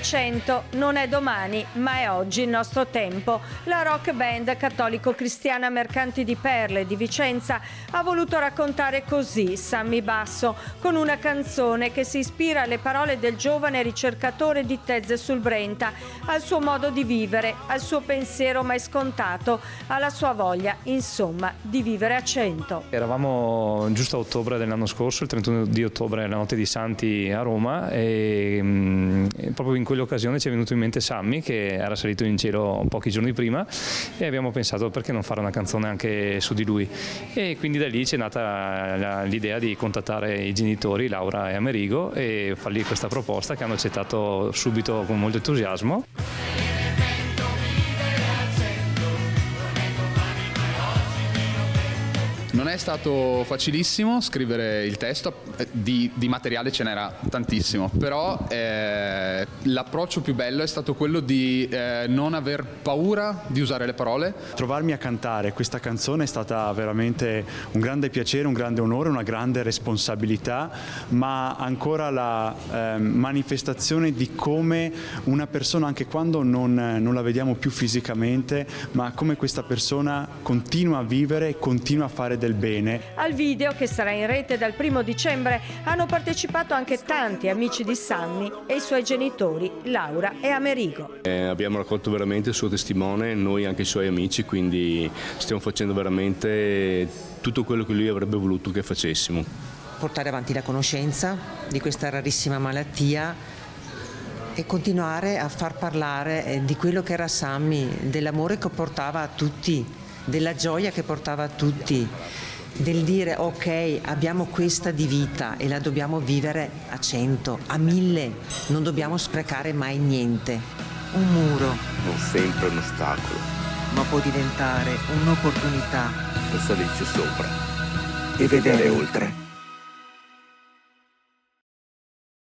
100 non è domani, ma è oggi il nostro tempo. La rock band cattolico-cristiana Mercanti di Perle di Vicenza ha voluto raccontare così Sammy Basso, con una canzone che si ispira alle parole del giovane ricercatore di Tezze sul Brenta, al suo modo di vivere, al suo pensiero mai scontato, alla sua voglia, insomma, di vivere a 100. Eravamo giusto a ottobre dell'anno scorso, il 31 di ottobre, la notte di Santi a Roma, e proprio in quell'occasione ci è venuto in mente Sammy, che era salito in cielo pochi giorni prima, e abbiamo pensato perché non fare una canzone anche su di lui, e quindi da lì c'è nata l'idea di contattare i genitori Laura e Amerigo e fargli questa proposta, che hanno accettato subito con molto entusiasmo. Non è stato facilissimo scrivere il testo, di materiale ce n'era tantissimo, però l'approccio più bello è stato quello di non aver paura di usare le parole. Trovarmi a cantare questa canzone è stata veramente un grande piacere, un grande onore, una grande responsabilità, ma ancora la manifestazione di come una persona, anche quando non la vediamo più fisicamente, ma come questa persona continua a vivere e continua a fare del bene. Al video, che sarà in rete dal 1° dicembre, hanno partecipato anche tanti amici di Sammy e i suoi genitori Laura e Amerigo. Abbiamo raccolto veramente il suo testimone, noi anche i suoi amici, quindi stiamo facendo veramente tutto quello che lui avrebbe voluto che facessimo. Portare avanti la conoscenza di questa rarissima malattia e continuare a far parlare di quello che era Sammy, dell'amore che portava a tutti, della gioia che portava a tutti, del dire ok, abbiamo questa di vita e la dobbiamo vivere a 100, a 1000, non dobbiamo sprecare mai niente. Un muro non sempre un ostacolo, ma può diventare un'opportunità per salirci sopra e vedere oltre.